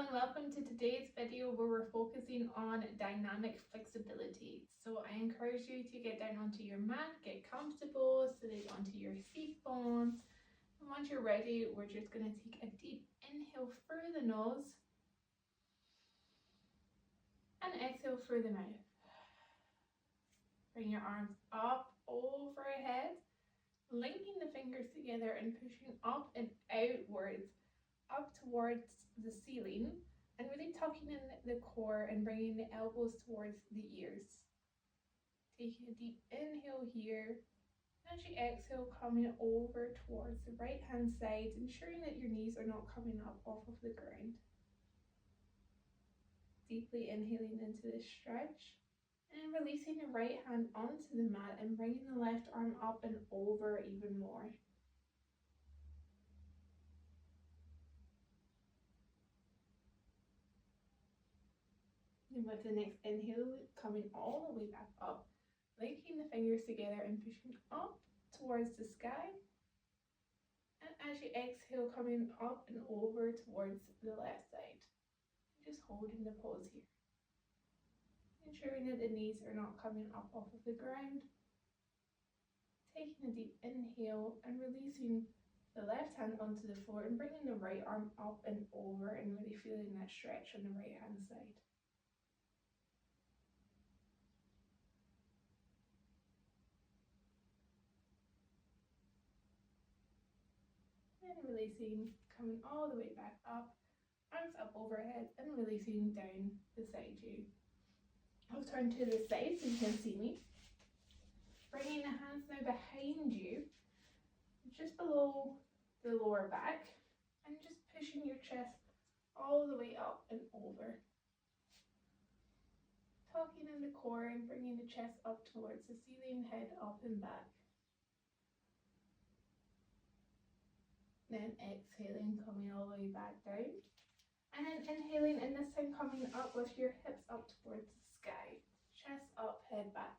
and welcome to today's video where we're focusing on dynamic flexibility. So I encourage you to get down onto your mat, get comfortable, sit onto your seat bones. And once you're ready, we're just going to take a deep inhale through the nose and exhale through the mouth. Bring your arms up overhead, linking the fingers together and pushing up and outwards, up towards the ceiling, and really tucking in the core and bringing the elbows towards the ears. Taking a deep inhale here. As you exhale, coming over towards the right hand side, ensuring that your knees are not coming up off of the ground. Deeply inhaling into this stretch and releasing the right hand onto the mat and bringing the left arm up and over even more. And with the next inhale, coming all the way back up, linking the fingers together and pushing up towards the sky. And as you exhale, coming up and over towards the left side. Just holding the pose here. Ensuring that the knees are not coming up off of the ground. Taking a deep inhale and releasing the left hand onto the floor and bringing the right arm up and over and really feeling that stretch on the right hand side. And releasing, coming all the way back up, arms up overhead and releasing down beside you. I'll turn to the side so you can see me. Bringing the hands now behind you, just below the lower back, and just pushing your chest all the way up and over. Tucking in the core and bringing the chest up towards the ceiling, head up and back. Then exhaling, coming all the way back down. And then inhaling, and this time coming up with your hips up towards the sky. Chest up, head back.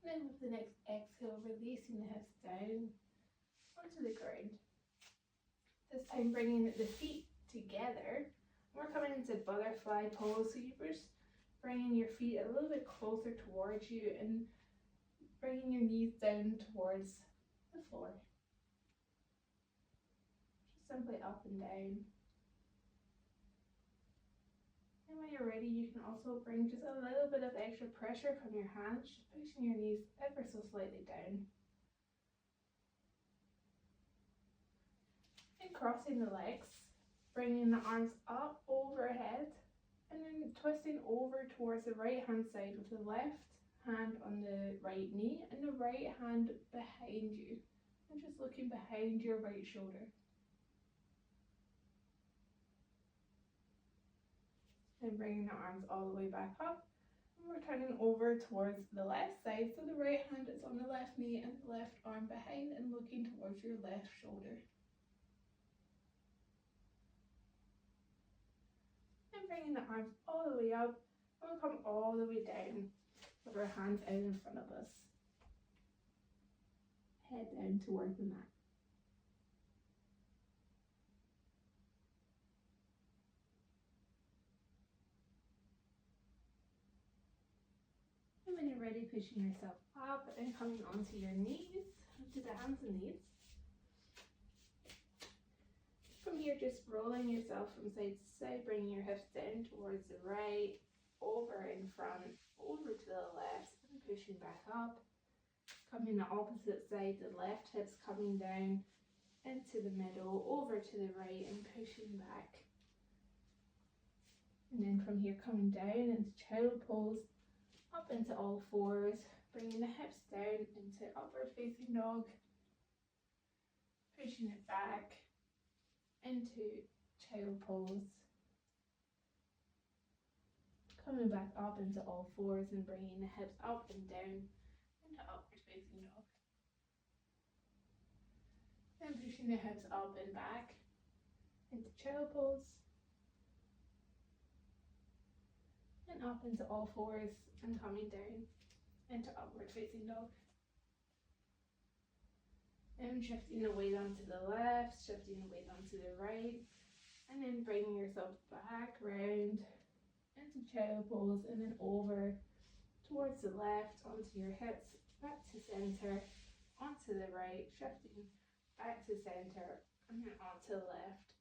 Then with the next exhale, releasing the hips down onto the ground. This time bringing the feet together. We're coming into butterfly pose, so you're just bringing your feet a little bit closer towards you and bringing your knees down towards the floor. Just simply up and down. And when you're ready, you can also bring just a little bit of extra pressure from your hands, just pushing your knees ever so slightly down. And crossing the legs, bringing the arms up overhead, and then twisting over towards the right hand side with the left hand on the right knee and the right hand behind you. And just looking behind your right shoulder. And bringing the arms all the way back up. And we're turning over towards the left side. So the right hand is on the left knee and the left arm behind and looking towards your left shoulder. And bringing the arms all the way up. And we'll come all the way down with our hands out in front of us. Head down towards the mat. And when you're ready, pushing yourself up and coming onto your knees, to the hands and knees. From here, just rolling yourself from side to side, bringing your hips down towards the right, over in front, over to the left, and pushing back up. Coming the opposite side, the left hip's coming down into the middle, over to the right, and pushing back. And then from here, coming down into child pose, up into all fours, bringing the hips down into upward facing dog, pushing it back into child pose, coming back up into all fours and bringing the hips up and down into upward facing dog. Then pushing the hips up and back into child pose, And up into all fours and coming down into upward facing dog. And shifting the weight onto the left, shifting the weight onto the right, and then bringing yourself back round into child pose, and then over towards the left, onto your hips, back to center, onto the right, shifting back to center, and then onto the left,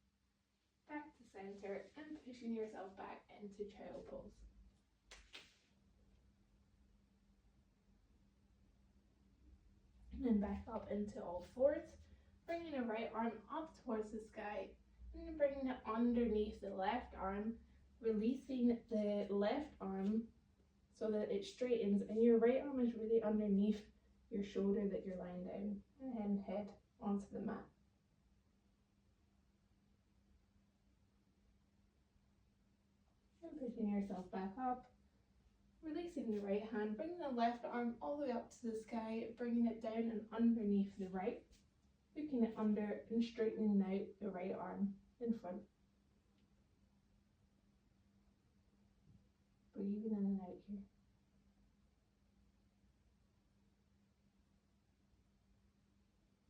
back to center, and pushing yourself back into child pose. And then back up into all fours, bringing the right arm up towards the sky, and then bringing it underneath the left arm, releasing the left arm so that it straightens, and your right arm is really underneath your shoulder that you're lying down, and then head onto the mat. And pushing yourself back up, releasing the right hand, bringing the left arm all the way up to the sky, bringing it down and underneath the right, hooking it under and straightening out the right arm in front. Breathing in and out here.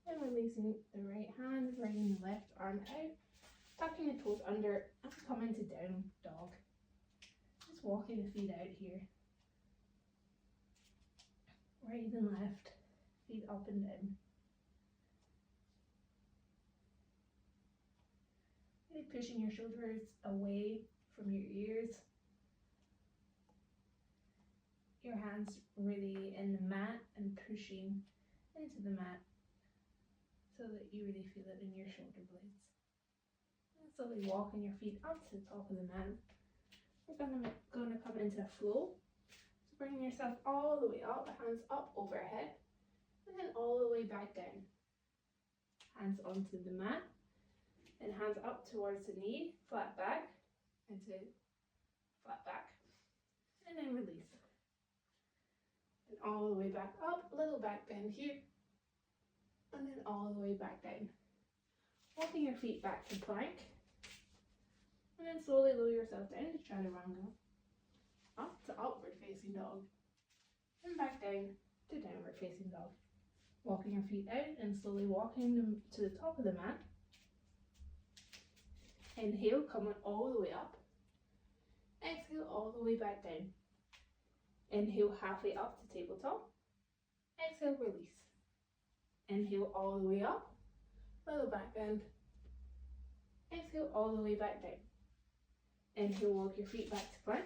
And releasing the right hand, bringing the left arm out, tucking the toes under, and coming to down dog. Just walking the feet out here. Right and left, feet up and down. Really pushing your shoulders away from your ears. Your hands really in the mat and pushing into the mat so that you really feel it in your shoulder blades. And slowly walking your feet up to the top of the mat. We're going to come into a flow. So bringing yourself all the way up, hands up overhead, and then all the way back down. Hands onto the mat, and hands up towards the knee, flat back, into flat back, and then release. And all the way back up, little back bend here, and then all the way back down. Walking your feet back to plank, and then slowly lower yourself down to chaturanga, up to upward facing dog, and back down to downward facing dog. Walking your feet out and slowly walking them to the top of the mat. Inhale, coming all the way up. Exhale, all the way back down. Inhale, halfway up to tabletop. Exhale, release. Inhale, all the way up. Little back bend. Exhale, all the way back down. Inhale, walk your feet back to plank.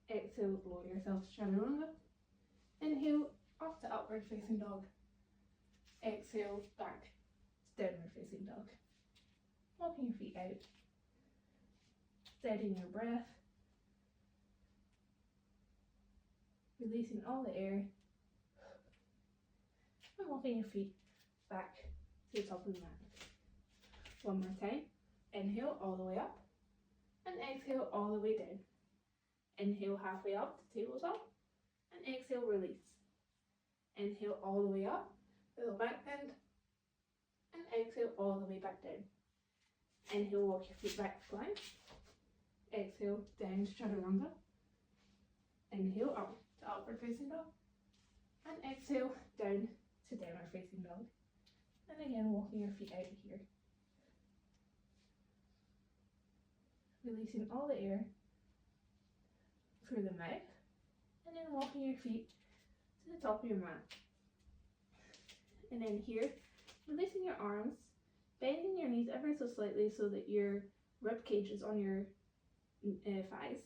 Exhale, lower yourself to chaturanga. Inhale, up to upward facing dog. Exhale, back to downward facing dog. Walking your feet out. Steadying your breath. Releasing all the air. And walking your feet back to the top of the mat. One more time. Inhale all the way up. And exhale all the way down. Inhale halfway up to tabletop. And exhale, release. Inhale all the way up. Little back bend. And exhale all the way back down. Inhale, walk your feet back to plank. Exhale, down to chaturanga. Inhale, up to upward facing dog. And exhale, down to downward facing dog. And again, walking your feet out here. Releasing all the air through the mouth. And then walking your feet to the top of your mat. And then here, releasing your arms, bending your knees ever so slightly so that your rib cage is on your thighs.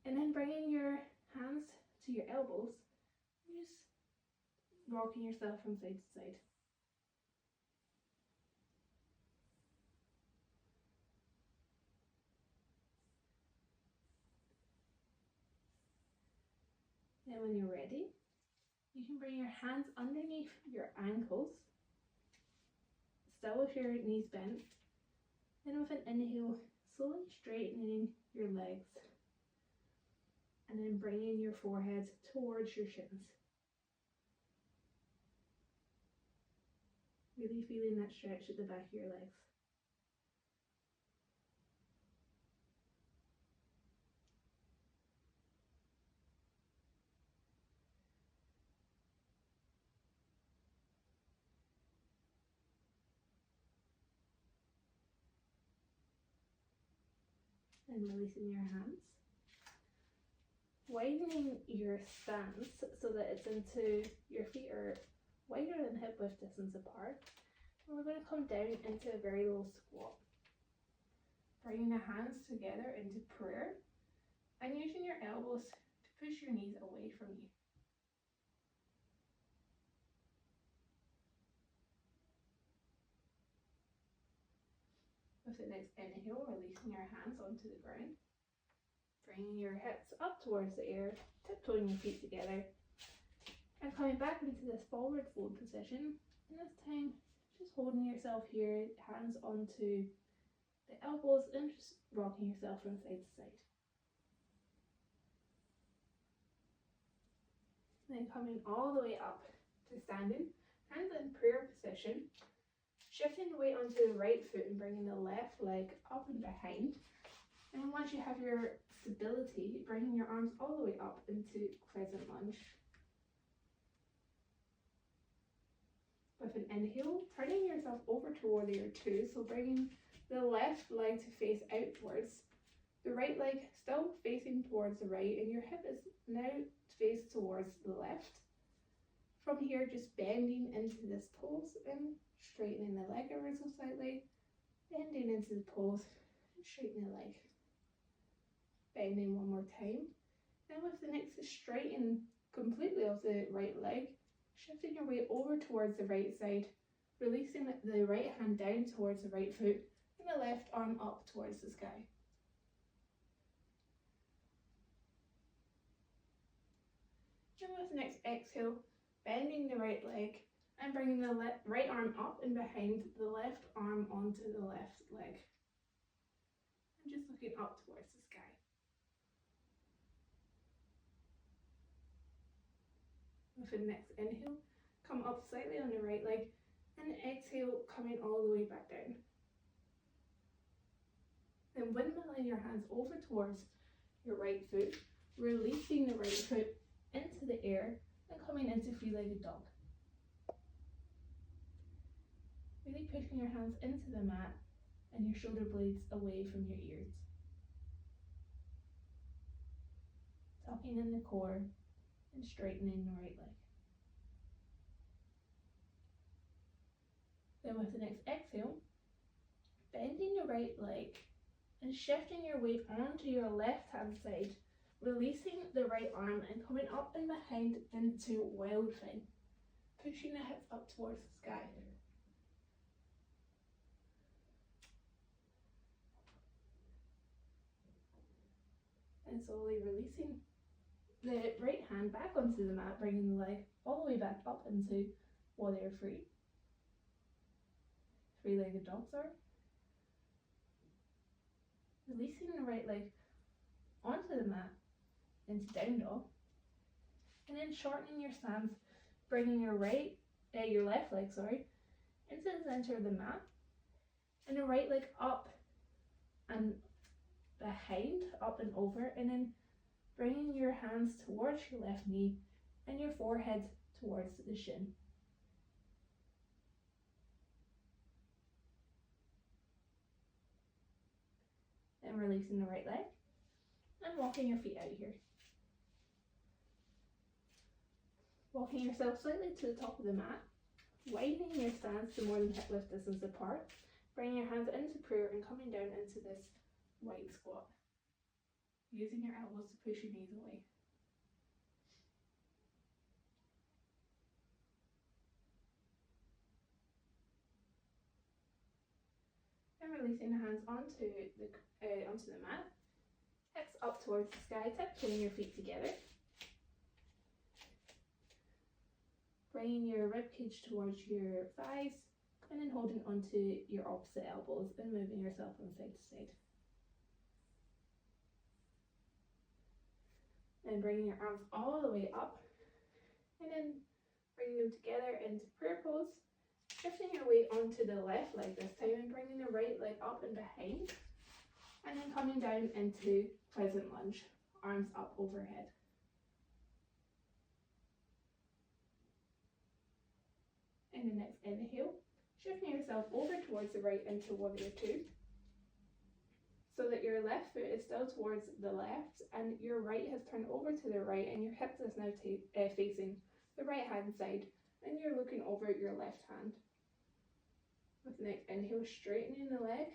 And then bringing your hands to your elbows, and just rocking yourself from side to side. Then when you're ready, you can bring your hands underneath your ankles, still with your knees bent, and with an inhale, slowly straightening your legs, and then bringing your forehead towards your shins. Really feeling that stretch at the back of your legs. And releasing your hands. Widening your stance so that it's into your feet are wider than hip width distance apart. And we're going to come down into a very low squat. Bringing the hands together into prayer and using your elbows to push your knees away from you. With the next inhale, releasing your hands onto the ground. Bringing your hips up towards the air, tiptoeing your feet together. And coming back into this forward fold position. And this time, just holding yourself here, hands onto the elbows and just rocking yourself from side to side. Then coming all the way up to standing, hands in prayer position. Shifting the weight onto the right foot and bringing the left leg up and behind. And then once you have your stability, bringing your arms all the way up into crescent lunge. With an inhale, turning yourself over to warrior two, so bringing the left leg to face outwards, the right leg still facing towards the right, and your hip is now faced towards the left. From here, just bending into this pose and straightening the leg ever so slightly, bending into the pose and straightening the leg. Bending one more time. Then with the next, straighten completely of the right leg, shifting your weight over towards the right side, releasing the right hand down towards the right foot and the left arm up towards the sky. And with the next exhale, bending the right leg and bringing the right arm up and behind the left arm onto the left leg. And just looking up towards the sky. With the next inhale, come up slightly on the right leg and exhale, coming all the way back down. Then windmilling your hands over towards your right foot, releasing the right foot into the air and coming into three-legged dog. Really pushing your hands into the mat and your shoulder blades away from your ears. Tucking in the core and straightening the right leg. Then with the next exhale, bending the right leg and shifting your weight onto your left hand side, releasing the right arm and coming up and behind into wildfin, pushing the hips up towards the sky. And slowly releasing the right hand back onto the mat, bringing the leg all the way back up into warrior three. Three-legged dog, sorry. Releasing the right leg onto the mat into down dog. And then shortening your stance, bringing your left leg, into the center of the mat. And the right leg up and behind, up and over, and then bringing your hands towards your left knee and your forehead towards the shin. And releasing the right leg and walking your feet out here. Walking yourself slightly to the top of the mat, widening your stance to more than hip width distance apart, bringing your hands into prayer and coming down into this wide squat, using your elbows to push your knees away. And releasing the hands onto the mat, hips up towards the sky, tiptoeing your feet together. Bringing your ribcage towards your thighs, and then holding onto your opposite elbows and moving yourself from side to side. And bringing your arms all the way up, and then bringing them together into prayer pose. Shifting your weight onto the left leg this time and bringing the right leg up and behind. And then coming down into crescent lunge, arms up overhead. And the next inhale, shifting yourself over towards the right into warrior two, so that your your left foot is still towards the left and your right has turned over to the right and your hips is now facing the right hand side and you're looking over at your left hand. With the next inhale, straightening the leg,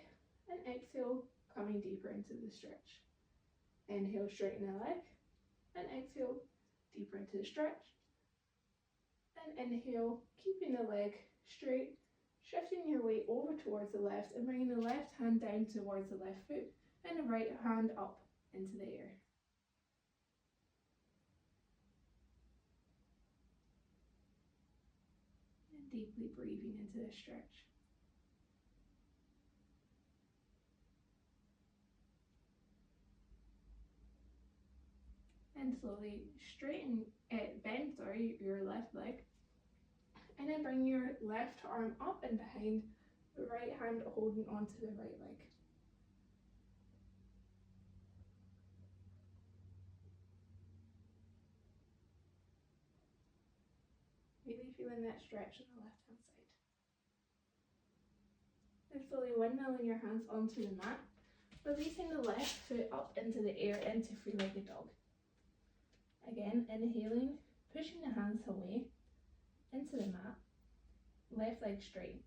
and exhale, coming deeper into the stretch. Inhale, straighten the leg, and exhale, deeper into the stretch. And inhale, keeping the leg straight, shifting your weight over towards the left and bringing the left hand down towards the left foot and the right hand up into the air. And deeply breathing into the stretch. And slowly bend your left leg, and then bring your left arm up and behind, the right hand holding onto the right leg. Really feeling that stretch on the left hand side. And slowly windmilling your hands onto the mat, releasing the left foot up into the air into three-legged dog. Again, inhaling, pushing the hands away into the mat, left leg straight.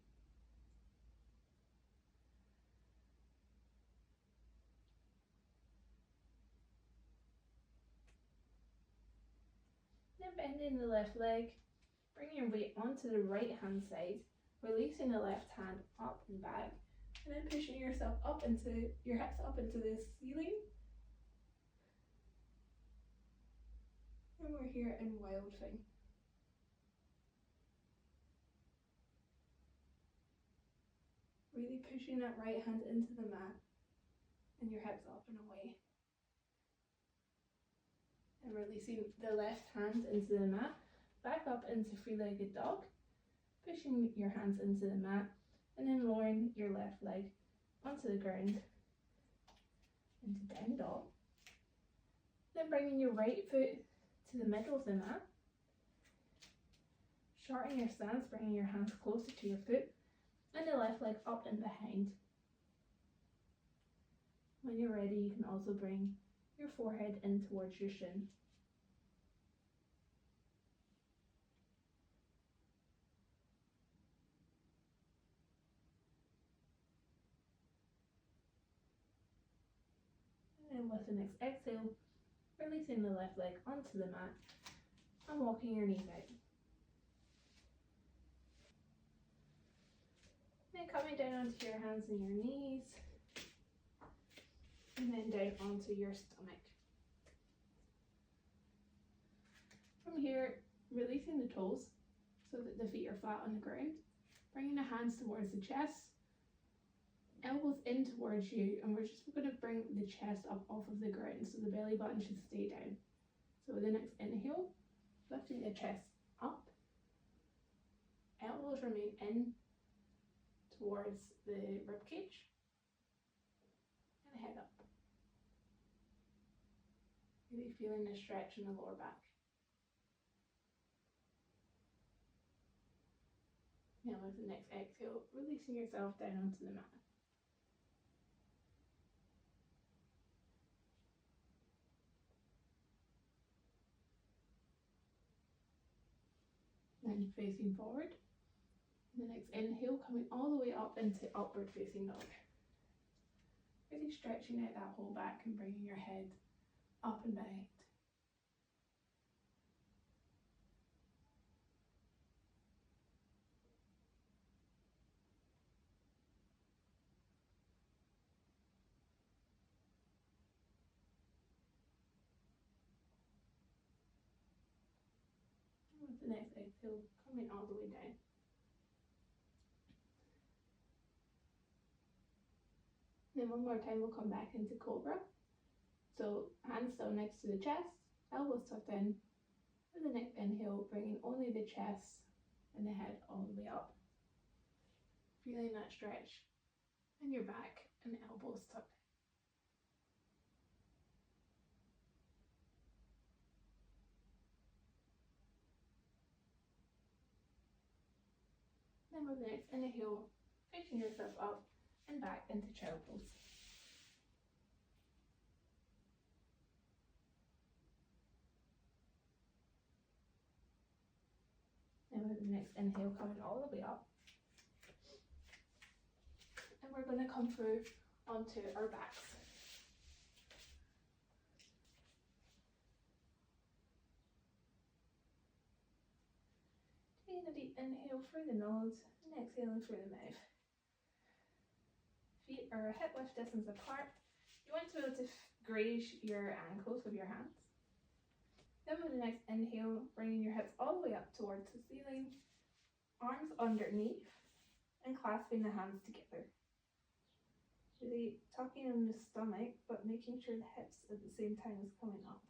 Then bending the left leg, bring your weight onto the right hand side, releasing the left hand up and back, and then pushing yourself up into your hips up into the ceiling. And we're here in Wild Thing. Really pushing that right hand into the mat and your hips up and away. And releasing the left hand into the mat, back up into three-legged dog, pushing your hands into the mat, and then lowering your left leg onto the ground into down dog. Then bringing your right foot to the middle of the mat, shortening your stance, bringing your hands closer to your foot, and the left leg up and behind. When you're ready, you can also bring your forehead in towards your shin. And with the next exhale, releasing the left leg onto the mat and walking your knees out. Then coming down onto your hands and your knees, and then down onto your stomach. From here, releasing the toes so that the feet are flat on the ground, bringing the hands towards the chest, elbows in towards you, and we're just going to bring the chest up off of the ground so the belly button should stay down. So with the next inhale, lifting the chest up, elbows remain in towards the rib cage, and head up. Really feeling the stretch in the lower back. Now with the next exhale, releasing yourself down onto the mat. Then facing forward. The next inhale, coming all the way up into upward facing dog. Really stretching out that whole back and bringing your head up and behind. And with the next exhale, coming all the way down. Then one more time we'll come back into Cobra. So hands still next to the chest, elbows tucked in. With the next inhale, bringing only the chest and the head all the way up. Feeling that stretch in your back and the elbows tucked in. Then with the next inhale, picking yourself up and back into child pose. with the next inhale, coming all the way up. And we're going to come through onto our backs. Taking a deep inhale through the nose and exhaling through the mouth. Feet are hip width distance apart. You want to be able to graze your ankles with your hands. Then with the next inhale, bringing your hips all the way up towards the ceiling, arms underneath, and clasping the hands together. Really tucking in the stomach, but making sure the hips at the same time is coming up.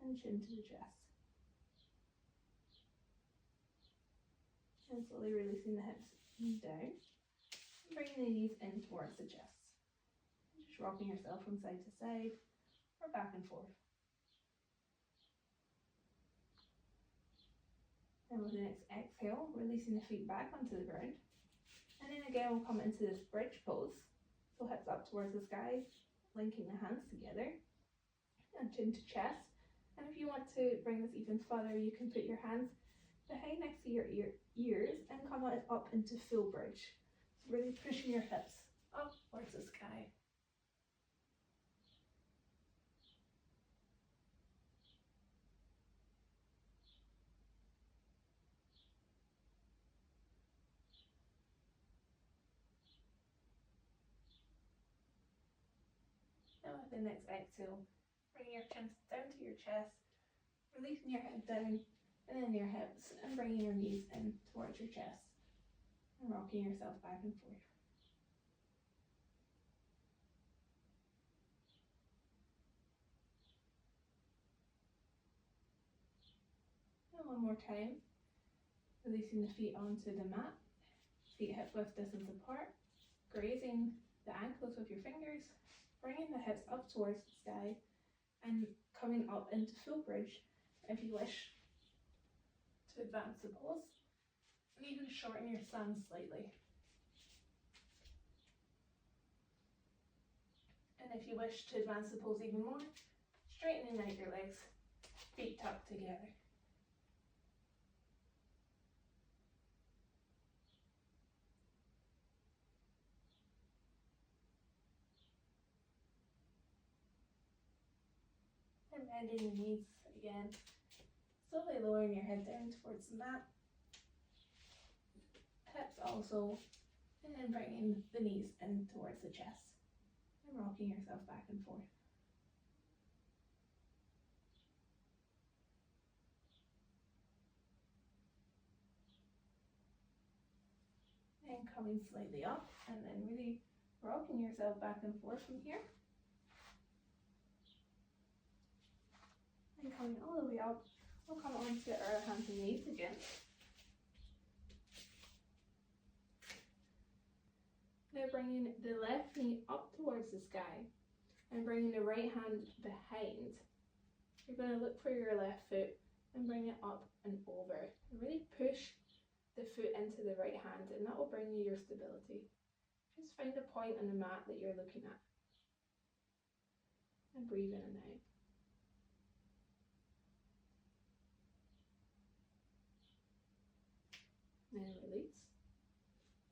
And chin to the chest. And slowly releasing the hips down. And bringing the knees in towards the chest. And just rocking yourself from side to side or back and forth. And with the next exhale, releasing the feet back onto the ground. And then again, we'll come into this bridge pose. So hips up towards the sky, linking the hands together. And chin to chest. And if you want to bring this even further, you can put your hands behind next to your ears and come up into full bridge. So really pushing your hips up towards the sky. Now with the next exhale, bring your chin down to your chest, releasing your head down and then your hips, and bringing your knees in towards your chest and rocking yourself back and forth. And one more time, releasing the feet onto the mat, feet hip width distance apart, grazing the ankles with your fingers, bringing the hips up towards the sky and coming up into full bridge if you wish to advance the pose and even shorten your stance slightly. And if you wish to advance the pose even more, straightening out your legs, feet tucked together. And bending the knees again, slowly lowering your head down towards the mat, hips also, and then bringing the knees in towards the chest and rocking yourself back and forth. And coming slightly up and then really rocking yourself back and forth from here. And coming all the way up, we'll come onto our hands and knees again. Now bringing the left knee up towards the sky and bringing the right hand behind. You're going to look for your left foot and bring it up and over. And really push the foot into the right hand, and that will bring you your stability. Just find a point on the mat that you're looking at. And breathe in and out. Then release.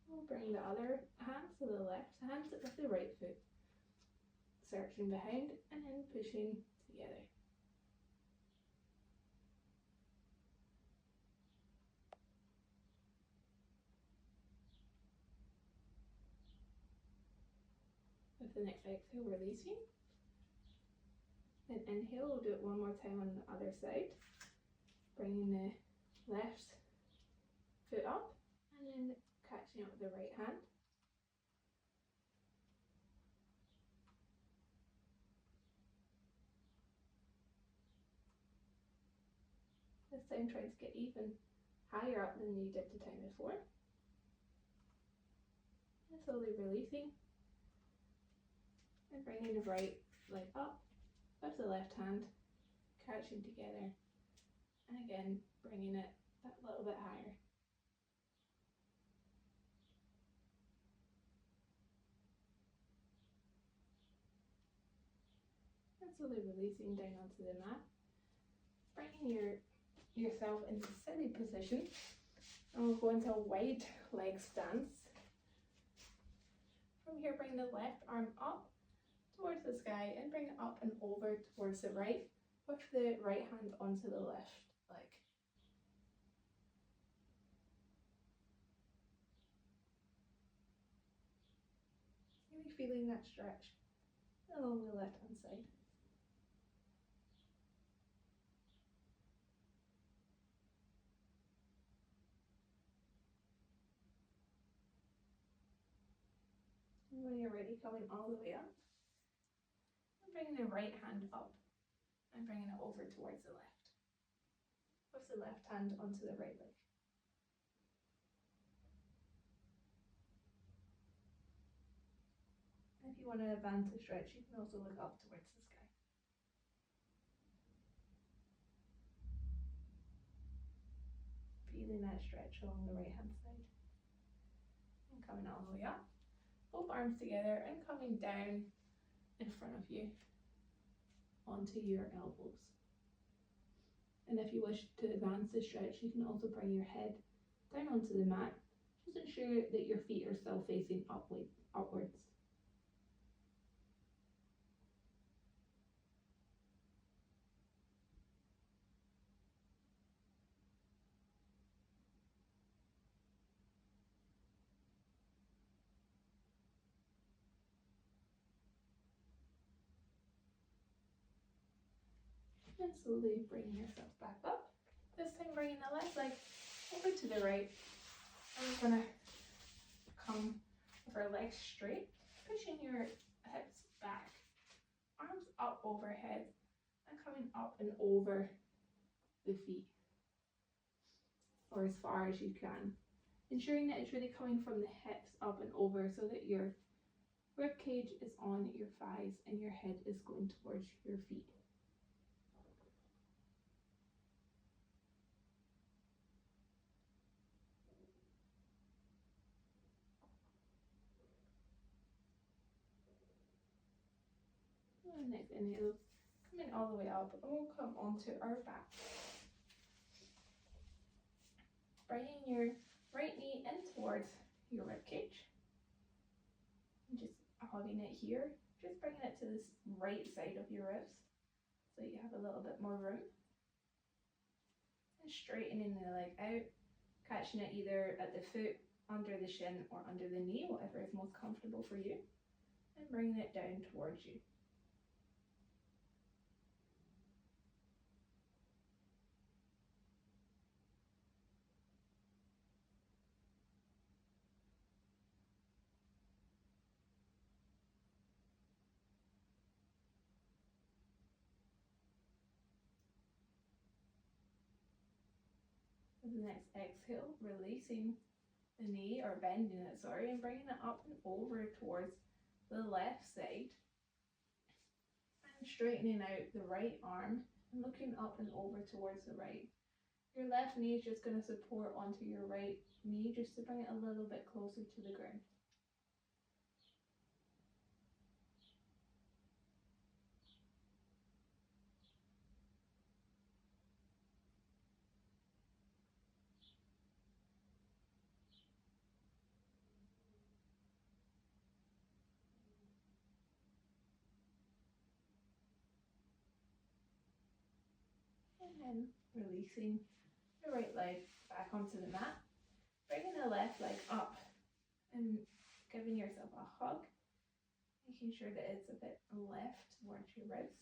We'll bring the other hand to the left hand with the right foot. Searching behind and then pushing together. With the next exhale, releasing. Then inhale, we'll do it one more time on the other side. Bringing the left foot up and then catching up with the right hand. This time try to get even higher up than you did the time before. And slowly releasing. And bringing the right leg up with the left hand, catching together. And again, bringing it that little bit higher. slowly releasing down onto the mat, bringing yourself into steady position, and we'll go into a wide leg stance. From here, bring the left arm up towards the sky and bring it up and over towards the right with the right hand onto the left leg. Really feeling that stretch along the left hand side. And when you're ready, coming all the way up, and bringing the right hand up and bringing it over towards the left, with the left hand onto the right leg. If you want to advance the stretch, you can also look up towards the sky. Feeling that stretch along the right hand side. And coming all the way up. Both arms together and coming down in front of you onto your elbows. And if you wish to advance the stretch, you can also bring your head down onto the mat. Just ensure that your feet are still facing upwards. And slowly bring yourself back up. This time bringing the left leg over to the right. And we're going to come with our legs straight, pushing your hips back, arms up overhead, and coming up and over the feet, or as far as you can. Ensuring that it's really coming from the hips up and over so that your rib cage is on your thighs and your head is going towards your feet. And next inhale, coming all the way up, and we'll come onto our back. Bringing your right knee in towards your rib cage. And just hugging it here. Just bringing it to this right side of your ribs so you have a little bit more room. And straightening the leg out, catching it either at the foot, under the shin, or under the knee, whatever is most comfortable for you. And bringing it down towards you. With the next exhale, releasing the knee, or bending it, sorry, and bringing it up and over towards the left side. And straightening out the right arm and looking up and over towards the right. Your left knee is just going to support onto your right knee just to bring it a little bit closer to the ground. And then releasing the right leg back onto the mat, bringing the left leg up and giving yourself a hug, making sure that it's a bit left towards your ribs.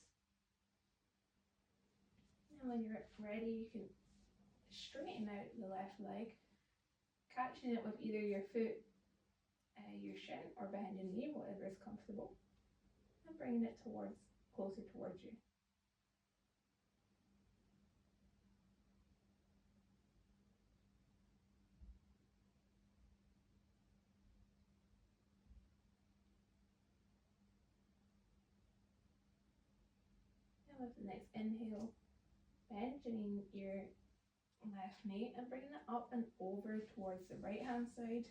And when you're ready, you can straighten out the left leg, catching it with either your foot, your shin, or behind your knee, whatever is comfortable, and bringing it closer towards you. And with the next inhale, bending your left knee and bringing it up and over towards the right hand side,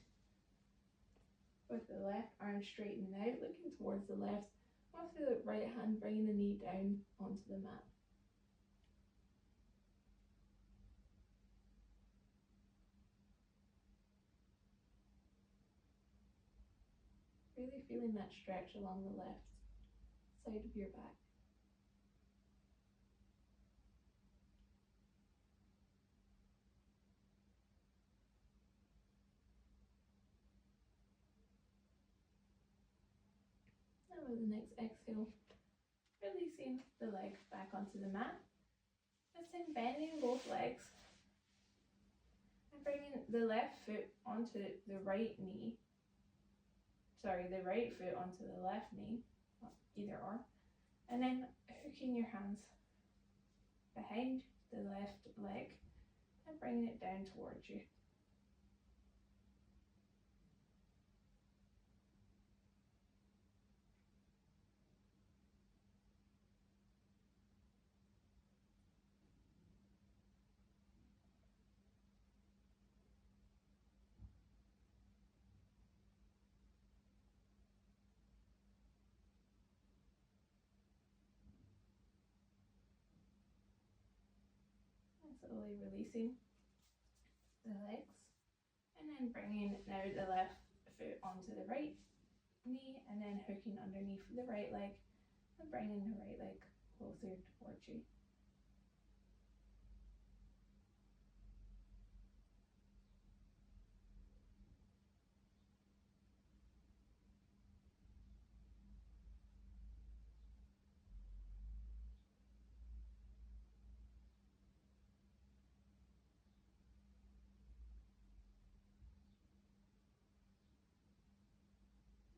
with the left arm straightened out, looking towards the left, With the right hand, bringing the knee down onto the mat. Really feeling that stretch along the left side of your back. And with the next exhale, releasing the leg back onto the mat. Just then bending both legs and bringing the left foot onto the right knee. Sorry, the right foot onto the left knee, either or. And then hooking your hands behind the left leg and bringing it down towards you. And slowly releasing the legs. And then bringing now the left foot onto the right knee and then hooking underneath the right leg and bringing the right leg closer towards you.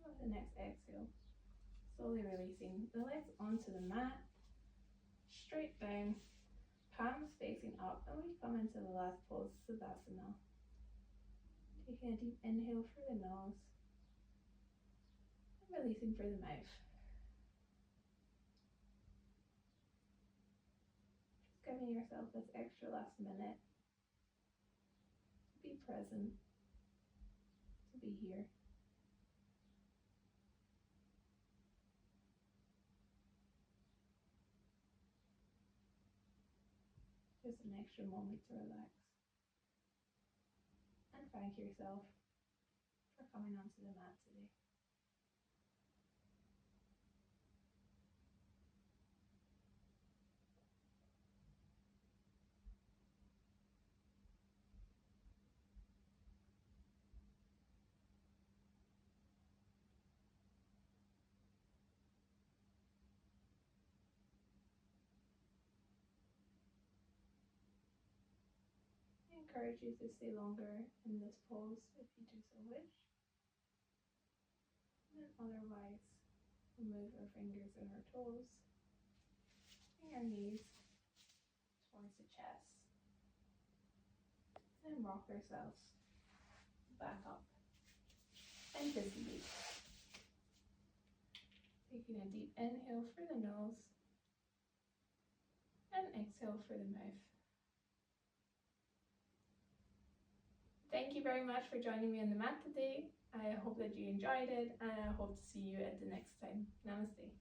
With the next exhale, slowly releasing the legs onto the mat, straight down, palms facing up, and we come into the last pose, Savasana. Taking a deep inhale through the nose and releasing through the mouth. Just giving yourself this extra last minute to be present, to be here. Just an extra moment to relax. And thank yourself for coming onto the mat today. I encourage you to stay longer in this pose if you do so wish. And then otherwise, move our fingers and our toes and our knees towards the chest. And rock ourselves back up into seated. Taking a deep inhale through the nose and exhale through the mouth. Thank you very much for joining me on the mat today. I hope that you enjoyed it and I hope to see you at the next time. Namaste.